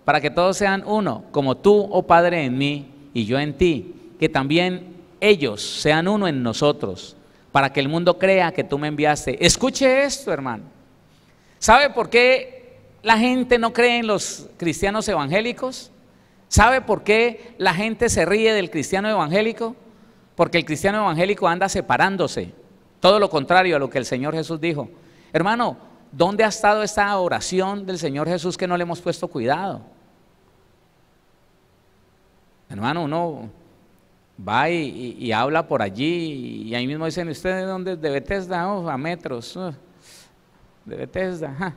para que todos sean uno, como tú, oh Padre, en mí y yo en ti, que también ellos sean uno en nosotros, para que el mundo crea que tú me enviaste. Escuche esto, hermano. ¿Sabe por qué la gente no cree en los cristianos evangélicos? ¿Sabe por qué la gente se ríe del cristiano evangélico? Porque el cristiano evangélico anda separándose, todo lo contrario a lo que el Señor Jesús dijo. Hermano, ¿dónde ha estado esta oración del Señor Jesús que no le hemos puesto cuidado? Hermano, uno va y habla por allí y ahí mismo dicen, ¿usted de dónde es? De Bethesda, a metros, de Bethesda, ajá.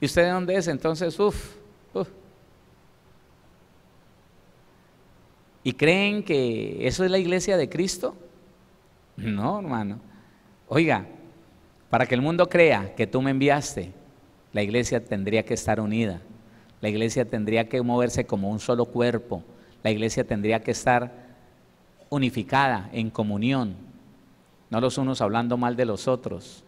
¿Y usted de dónde es? Entonces, ¿Y creen que eso es la iglesia de Cristo? No, hermano. Oiga, para que el mundo crea que tú me enviaste, la iglesia tendría que estar unida. La iglesia tendría que moverse como un solo cuerpo. La iglesia tendría que estar unificada, en comunión, no los unos hablando mal de los otros.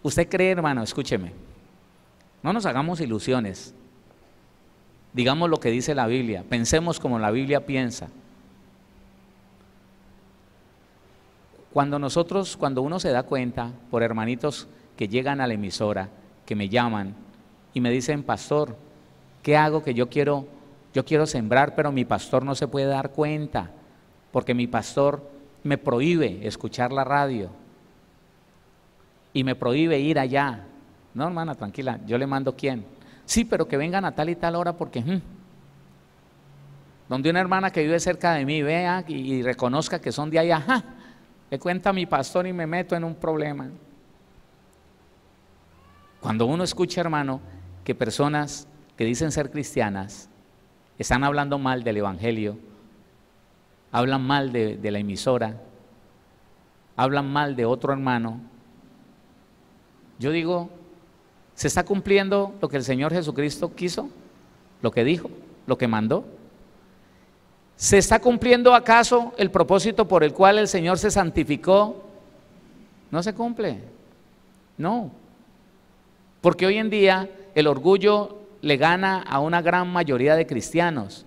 ¿Usted cree, hermano? Escúcheme, no nos hagamos ilusiones. Digamos lo que dice la Biblia, pensemos como la Biblia piensa. Cuando uno se da cuenta, por hermanitos que llegan a la emisora, que me llaman y me dicen, pastor, ¿qué hago? Que yo quiero sembrar, pero mi pastor no se puede dar cuenta, porque mi pastor me prohíbe escuchar la radio y me prohíbe ir allá. No, hermana, tranquila, yo le mando quién. Sí, pero que vengan a tal y tal hora porque donde una hermana que vive cerca de mí vea y reconozca que son de allá, le cuenta a mi pastor y me meto en un problema. Cuando uno escucha, hermano, que personas que dicen ser cristianas están hablando mal del evangelio, hablan mal de la emisora, hablan mal de otro hermano, yo digo, ¿se está cumpliendo lo que el Señor Jesucristo quiso? ¿Lo que dijo? ¿Lo que mandó? ¿Se está cumpliendo acaso el propósito por el cual el Señor se santificó? No se cumple, no. Porque hoy en día el orgullo le gana a una gran mayoría de cristianos.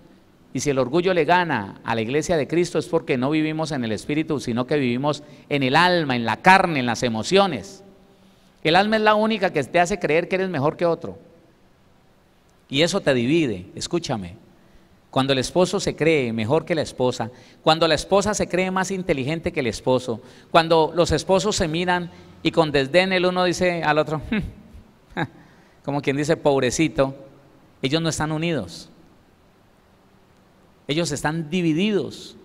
Y si el orgullo le gana a la iglesia de Cristo es porque no vivimos en el Espíritu, sino que vivimos en el alma, en la carne, en las emociones. El alma es la única que te hace creer que eres mejor que otro. Y eso te divide, escúchame. Cuando el esposo se cree mejor que la esposa, cuando la esposa se cree más inteligente que el esposo, cuando los esposos se miran y con desdén el uno dice al otro, como quien dice, pobrecito, ellos no están unidos. Ellos están divididos.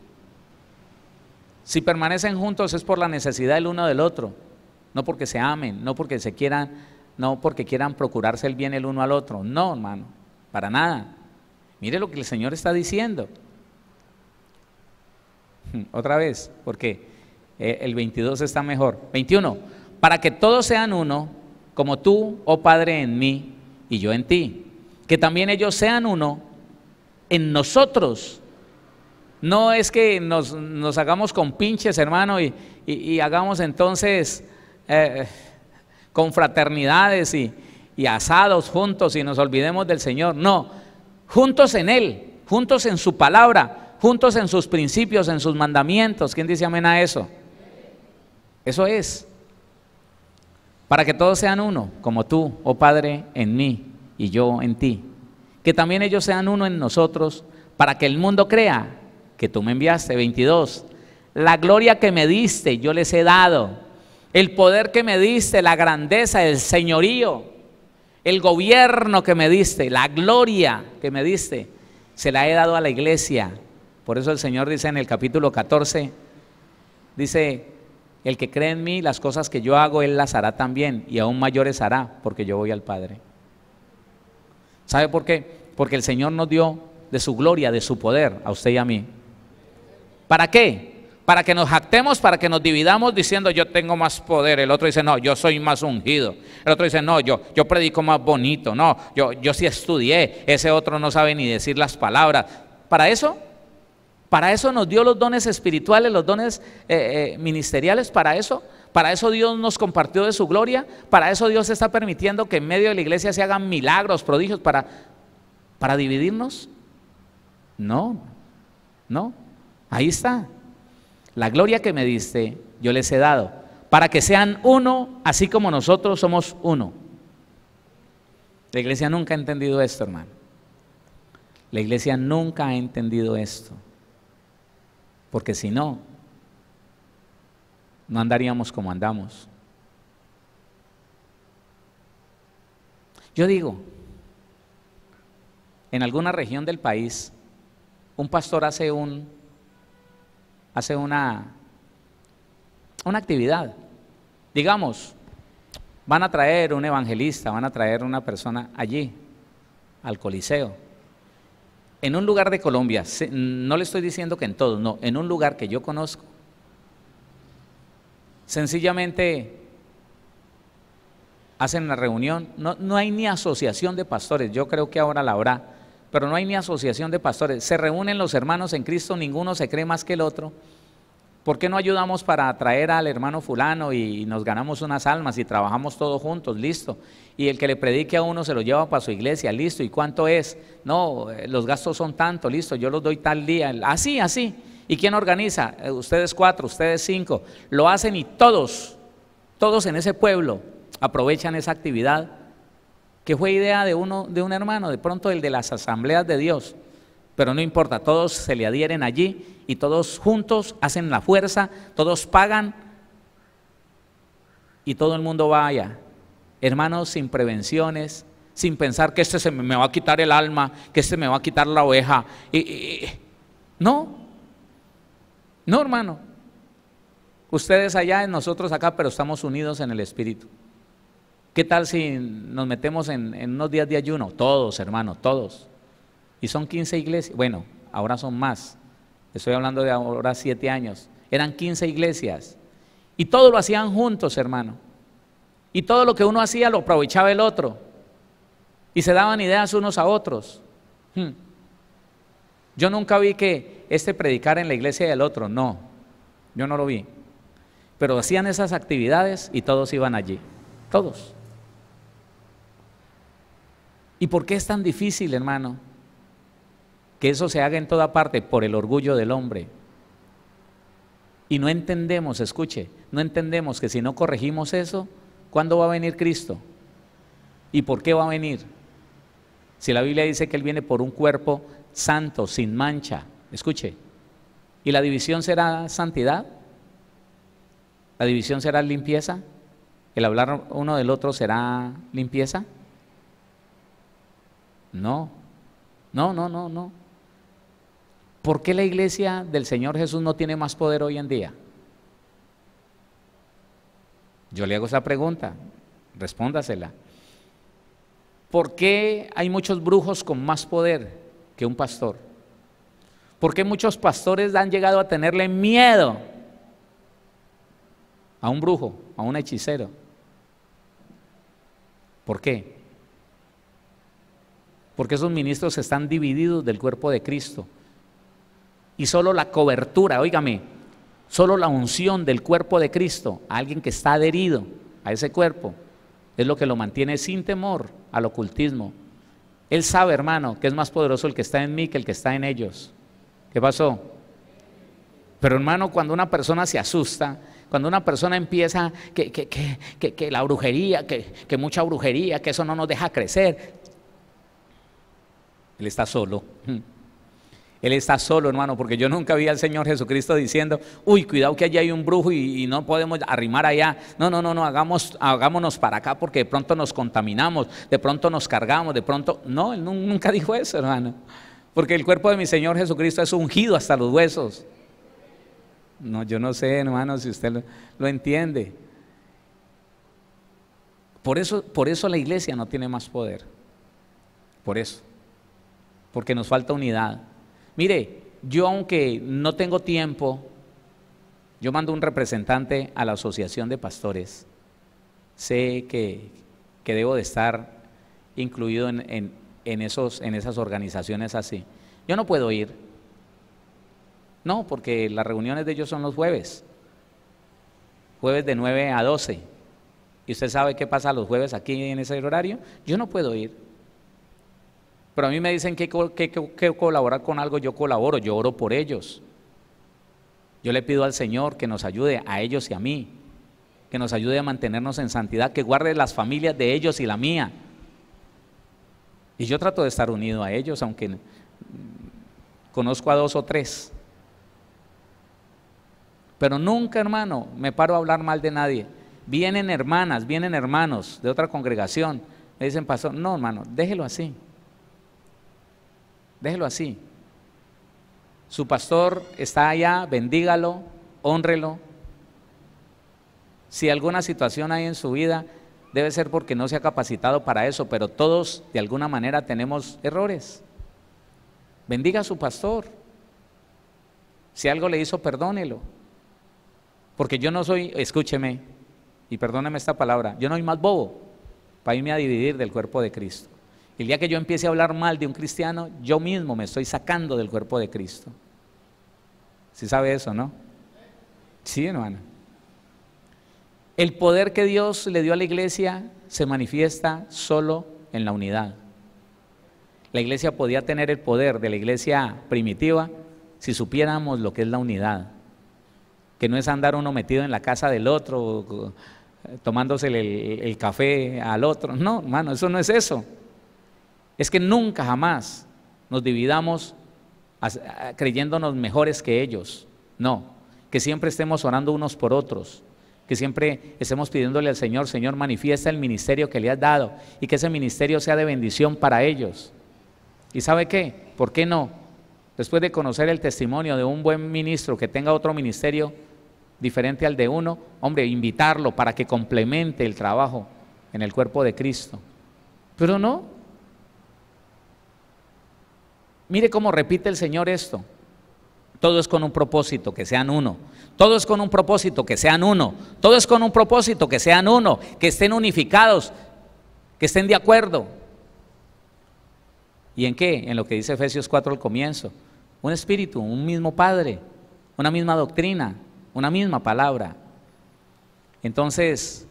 Si permanecen juntos es por la necesidad el uno del otro, no porque se amen, no porque quieran procurarse el bien el uno al otro. No, hermano, para nada. Mire lo que el Señor está diciendo. Otra vez, porque el 22 está mejor. 21, para que todos sean uno, como tú, oh Padre, en mí y yo en ti, que también ellos sean uno en nosotros. No es que nos hagamos con pinches, hermano, y hagamos entonces confraternidades y asados juntos y nos olvidemos del Señor. No, juntos en Él, juntos en su palabra, juntos en sus principios, en sus mandamientos. ¿Quién dice amén a eso? Eso es. Para que todos sean uno, como tú, oh Padre, en mí y yo en ti. Que también ellos sean uno en nosotros, para que el mundo crea que tú me enviaste. 22. La gloria que me diste yo les he dado, el poder que me diste, la grandeza, el señorío, el gobierno que me diste, la gloria que me diste, se la he dado a la iglesia. Por eso el Señor dice en el capítulo 14, dice, el que cree en mí, las cosas que yo hago, Él las hará también, y aún mayores hará, porque yo voy al Padre. ¿Sabe por qué? Porque el Señor nos dio de su gloria, de su poder, a usted y a mí. ¿Para qué? Para que nos jactemos, para que nos dividamos diciendo yo tengo más poder. El otro dice no, yo soy más ungido. El otro dice no, yo predico más bonito. No, yo sí estudié. Ese otro no sabe ni decir las palabras. Para eso nos dio los dones espirituales, los dones ministeriales. Para eso Dios nos compartió de su gloria. Para eso Dios está permitiendo que en medio de la iglesia se hagan milagros, prodigios. ¿Para dividirnos? No, ahí está. La gloria que me diste, yo les he dado, para que sean uno, así como nosotros somos uno. La iglesia nunca ha entendido esto, hermano. La iglesia nunca ha entendido esto. Porque si no, no andaríamos como andamos. Yo digo, en alguna región del país, un pastor hace una actividad. Digamos, van a traer un evangelista, van a traer una persona allí, al Coliseo. En un lugar de Colombia, no le estoy diciendo que en todos, no, en un lugar que yo conozco, sencillamente hacen la reunión, no hay ni asociación de pastores, yo creo que ahora la habrá, pero no hay ni asociación de pastores. Se reúnen los hermanos en Cristo, ninguno se cree más que el otro. ¿Por qué no ayudamos para atraer al hermano fulano y nos ganamos unas almas y trabajamos todos juntos? Listo. Y el que le predique a uno se lo lleva para su iglesia, listo. ¿Y cuánto es? No, los gastos son tanto, listo, yo los doy tal día. Así. ¿Y quién organiza? Ustedes 4, ustedes 5. Lo hacen y todos en ese pueblo aprovechan esa actividad que fue idea de un hermano, de pronto el de las asambleas de Dios. Pero no importa, todos se le adhieren allí y todos juntos hacen la fuerza, todos pagan y todo el mundo va allá. Hermanos, sin prevenciones, sin pensar que se me va a quitar el alma, que me va a quitar la oveja. No, hermano. Ustedes allá, nosotros acá, pero estamos unidos en el Espíritu. ¿Qué tal si nos metemos en unos días de ayuno? Todos, hermano, todos. Y son 15 iglesias, bueno, ahora son más. Estoy hablando de ahora 7 años. Eran 15 iglesias. Y todo lo hacían juntos, hermano. Y todo lo que uno hacía lo aprovechaba el otro. Y se daban ideas unos a otros. Yo nunca vi que predicara en la iglesia del otro, no. Yo no lo vi. Pero hacían esas actividades y todos iban allí. Todos. ¿Y por qué es tan difícil, hermano, que eso se haga en toda parte? Por el orgullo del hombre. Y no entendemos, escuche, no entendemos que si no corregimos eso, ¿cuándo va a venir Cristo? ¿Y por qué va a venir? Si la Biblia dice que Él viene por un cuerpo santo, sin mancha, escuche, ¿y la división será santidad? ¿La división será limpieza? ¿El hablar uno del otro será limpieza? No. ¿Por qué la iglesia del Señor Jesús no tiene más poder hoy en día? Yo le hago esa pregunta, respóndasela. ¿Por qué hay muchos brujos con más poder que un pastor? ¿Por qué muchos pastores han llegado a tenerle miedo a un brujo, a un hechicero? ¿Por qué? Porque esos ministros están divididos del cuerpo de Cristo. Y solo la cobertura, óigame, solo la unción del cuerpo de Cristo, a alguien que está adherido a ese cuerpo, es lo que lo mantiene sin temor al ocultismo. Él sabe, hermano, que es más poderoso el que está en mí que el que está en ellos. ¿Qué pasó? Pero hermano, cuando una persona se asusta, cuando una persona empieza que la brujería, que mucha brujería, que eso no nos deja crecer, él está solo. Él está solo, hermano, porque yo nunca vi al Señor Jesucristo diciendo, uy, cuidado que allí hay un brujo y no podemos arrimar allá. No, hagámonos para acá porque de pronto nos contaminamos, de pronto nos cargamos, de pronto. No, Él nunca dijo eso, hermano. Porque el cuerpo de mi Señor Jesucristo es ungido hasta los huesos. No, yo no sé, hermano, si usted lo entiende. Por eso la iglesia no tiene más poder. Por eso. Porque nos falta unidad. Mire, yo aunque no tengo tiempo Yo mando un representante a la asociación de pastores. Sé que debo de estar incluido en esas organizaciones así. Yo no puedo ir. No, porque las reuniones de ellos son los jueves. Jueves de 9 a 12. ¿Y usted sabe qué pasa los jueves aquí en ese horario? Yo no puedo ir. Pero a mí me dicen que colaborar con algo, yo colaboro, yo oro por ellos. Yo le pido al Señor que nos ayude a ellos y a mí, que nos ayude a mantenernos en santidad, que guarde las familias de ellos y la mía. Y yo trato de estar unido a ellos, aunque conozco a 2 o 3. Pero nunca, hermano, me paro a hablar mal de nadie. Vienen hermanas, vienen hermanos de otra congregación, me dicen, pastor, no, hermano, déjelo así. Déjelo así. Su pastor está allá, bendígalo, hónrelo. Si alguna situación hay en su vida, debe ser porque no se ha capacitado para eso, pero todos de alguna manera tenemos errores. Bendiga a su pastor. Si algo le hizo, perdónelo. Porque yo no soy, escúcheme, y perdóneme esta palabra, yo no soy más bobo para irme a dividir del cuerpo de Cristo. El día que yo empiece a hablar mal de un cristiano, yo mismo me estoy sacando del cuerpo de Cristo. ¿Sí sabe eso, no? Sí, hermano. El poder que Dios le dio a la iglesia se manifiesta solo en la unidad. La iglesia podía tener el poder de la iglesia primitiva si supiéramos lo que es la unidad. Que no es andar uno metido en la casa del otro, tomándose el café al otro. No, hermano, eso no es eso. Es que nunca jamás nos dividamos creyéndonos mejores que ellos. No, que siempre estemos orando unos por otros, que siempre estemos pidiéndole al Señor, Señor, manifiesta el ministerio que le has dado y que ese ministerio sea de bendición para ellos. ¿Y sabe qué? ¿Por qué no? Después de conocer el testimonio de un buen ministro que tenga otro ministerio diferente al de uno, hombre, invitarlo para que complemente el trabajo en el cuerpo de Cristo. Pero no. Mire cómo repite el Señor esto. Todo es con un propósito, que sean uno. Todo es con un propósito, que sean uno. Todo es con un propósito, que sean uno. Que estén unificados, que estén de acuerdo. ¿Y en qué? En lo que dice Efesios 4 al comienzo. Un espíritu, un mismo Padre, una misma doctrina, una misma palabra. Entonces,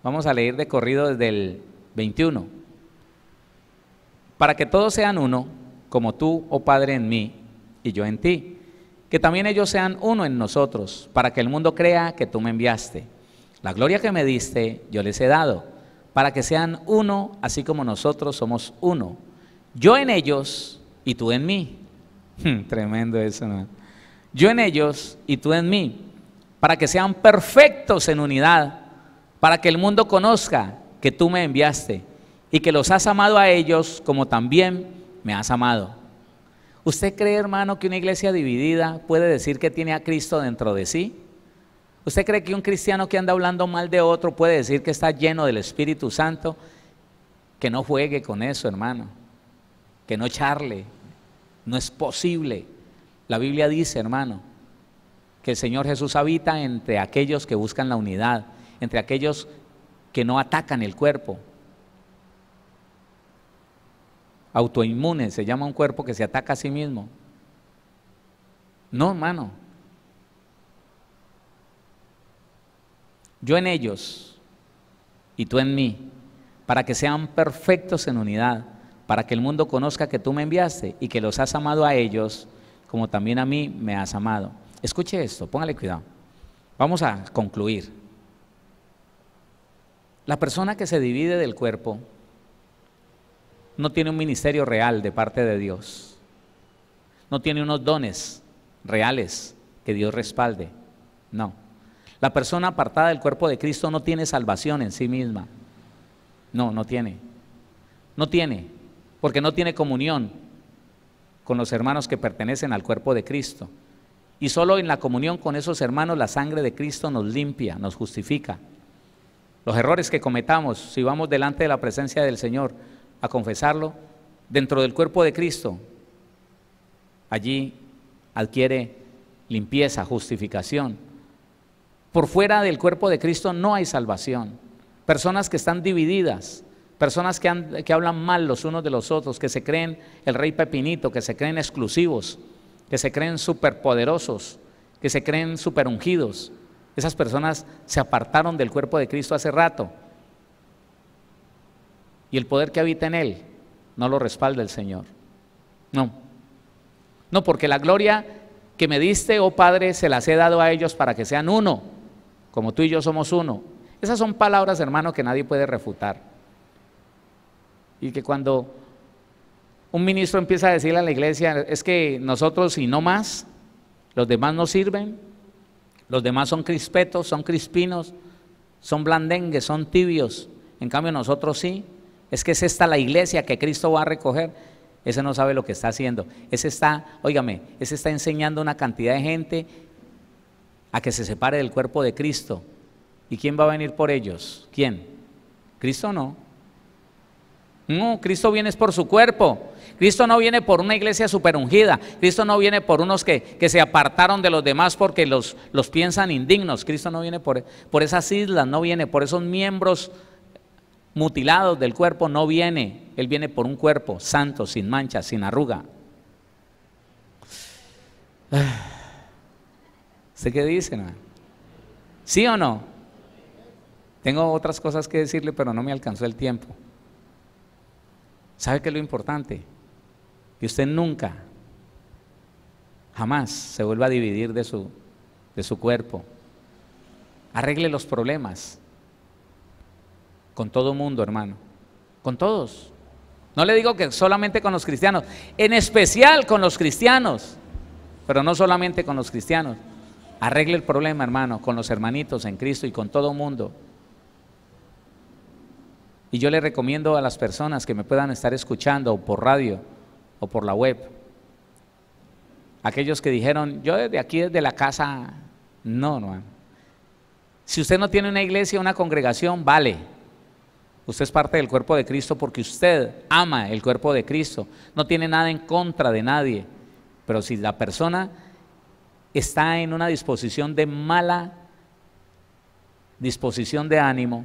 vamos a leer de corrido desde el 21. Para que todos sean uno, como tú, oh Padre, en mí y yo en ti, que también ellos sean uno en nosotros, para que el mundo crea que tú me enviaste. La gloria que me diste, yo les he dado, para que sean uno, así como nosotros somos uno. Yo en ellos y tú en mí. Tremendo eso, ¿no? Yo en ellos y tú en mí, para que sean perfectos en unidad, para que el mundo conozca que tú me enviaste y que los has amado a ellos como también me has amado. ¿Usted cree, hermano, que una iglesia dividida puede decir que tiene a Cristo dentro de sí? ¿Usted cree que un cristiano que anda hablando mal de otro puede decir que está lleno del Espíritu Santo? Que no juegue con eso, hermano. Que no charle. No es posible. La Biblia dice, hermano, que el Señor Jesús habita entre aquellos que buscan la unidad, entre aquellos que no atacan el cuerpo. Autoinmune se llama un cuerpo que se ataca a sí mismo. No, hermano. Yo en ellos y tú en mí, para que sean perfectos en unidad, para que el mundo conozca que tú me enviaste y que los has amado a ellos como también a mí me has amado. Escuche esto, póngale cuidado. Vamos a concluir. La persona que se divide del cuerpo no tiene un ministerio real de parte de Dios. No tiene unos dones reales que Dios respalde. No. La persona apartada del cuerpo de Cristo no tiene salvación en sí misma. No, no tiene. No tiene, porque no tiene comunión con los hermanos que pertenecen al cuerpo de Cristo. Y solo en la comunión con esos hermanos la sangre de Cristo nos limpia, nos justifica. Los errores que cometamos, si vamos delante de la presencia del Señor a confesarlo, dentro del cuerpo de Cristo, allí adquiere limpieza, justificación, Por fuera del cuerpo de Cristo no hay salvación. Personas que están divididas, personas que hablan mal los unos de los otros, que se creen el rey Pepinito, que se creen exclusivos, que se creen superpoderosos, que se creen superungidos. Esas personas se apartaron del cuerpo de Cristo hace rato. Y el poder que habita en él no lo respalda el Señor. No. No, porque la gloria que me diste, oh Padre, se las he dado a ellos para que sean uno, como tú y yo somos uno. Esas son palabras, hermano, que nadie puede refutar. Y que cuando un ministro empieza a decirle a la iglesia, es que nosotros y no más, los demás no sirven, los demás son crispetos, son crispinos, son blandengues, son tibios, en cambio nosotros sí, es que es esta la iglesia que Cristo va a recoger. Ese no sabe lo que está haciendo, ese está enseñando a una cantidad de gente a que se separe del cuerpo de Cristo. ¿Y quién va a venir por ellos? ¿Quién? Cristo no. No, Cristo viene es por su cuerpo. Cristo no viene por una iglesia superungida. Cristo no viene por unos que se apartaron de los demás porque los piensan indignos. Cristo no viene por esas islas, no viene por esos miembros mutilados del cuerpo, no viene. Él viene por un cuerpo santo, sin mancha, sin arruga. ¿Usted qué dice, no? ¿Sí o no? Tengo otras cosas que decirle, pero no me alcanzó el tiempo. ¿Sabe qué es lo importante? Que usted nunca, jamás se vuelva a dividir de su cuerpo. Arregle los problemas con todo mundo, hermano, con todos. No le digo que solamente con los cristianos, en especial con los cristianos, pero no solamente con los cristianos. Arregle el problema, hermano, con los hermanitos en Cristo y con todo mundo. Y yo le recomiendo a las personas que me puedan estar escuchando por radio o por la web, aquellos que dijeron, yo desde aquí, desde la casa, no. Si usted no tiene una iglesia, una congregación, vale. Usted es parte del cuerpo de Cristo porque usted ama el cuerpo de Cristo. No tiene nada en contra de nadie. Pero si la persona está en una disposición de mala disposición de ánimo,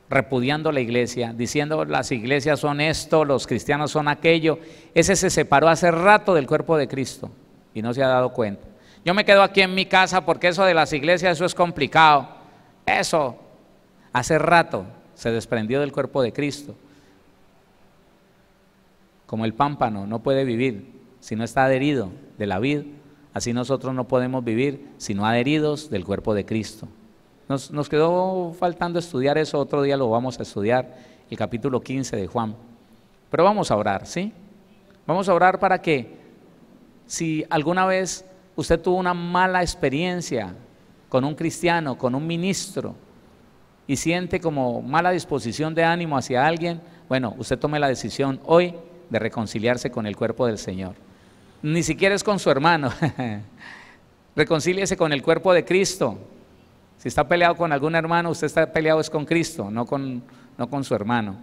repudiando la iglesia, diciendo las iglesias son esto, los cristianos son aquello, ese se separó hace rato del cuerpo de Cristo y no se ha dado cuenta. Yo me quedo aquí en mi casa porque eso de las iglesias, eso es complicado. Eso, hace rato se desprendió del cuerpo de Cristo. Como el pámpano no puede vivir si no está adherido de la vid, así nosotros no podemos vivir si no adheridos del cuerpo de Cristo. Nos quedó faltando estudiar eso, otro día lo vamos a estudiar, el capítulo 15 de Juan. Pero vamos a orar, ¿sí? Vamos a orar para que si alguna vez usted tuvo una mala experiencia con un cristiano, con un ministro, y siente como mala disposición de ánimo hacia alguien, bueno, usted tome la decisión hoy de reconciliarse con el cuerpo del Señor. Ni siquiera es con su hermano, reconcíliese con el cuerpo de Cristo. Si está peleado con algún hermano, usted está peleado es con Cristo, no con su hermano.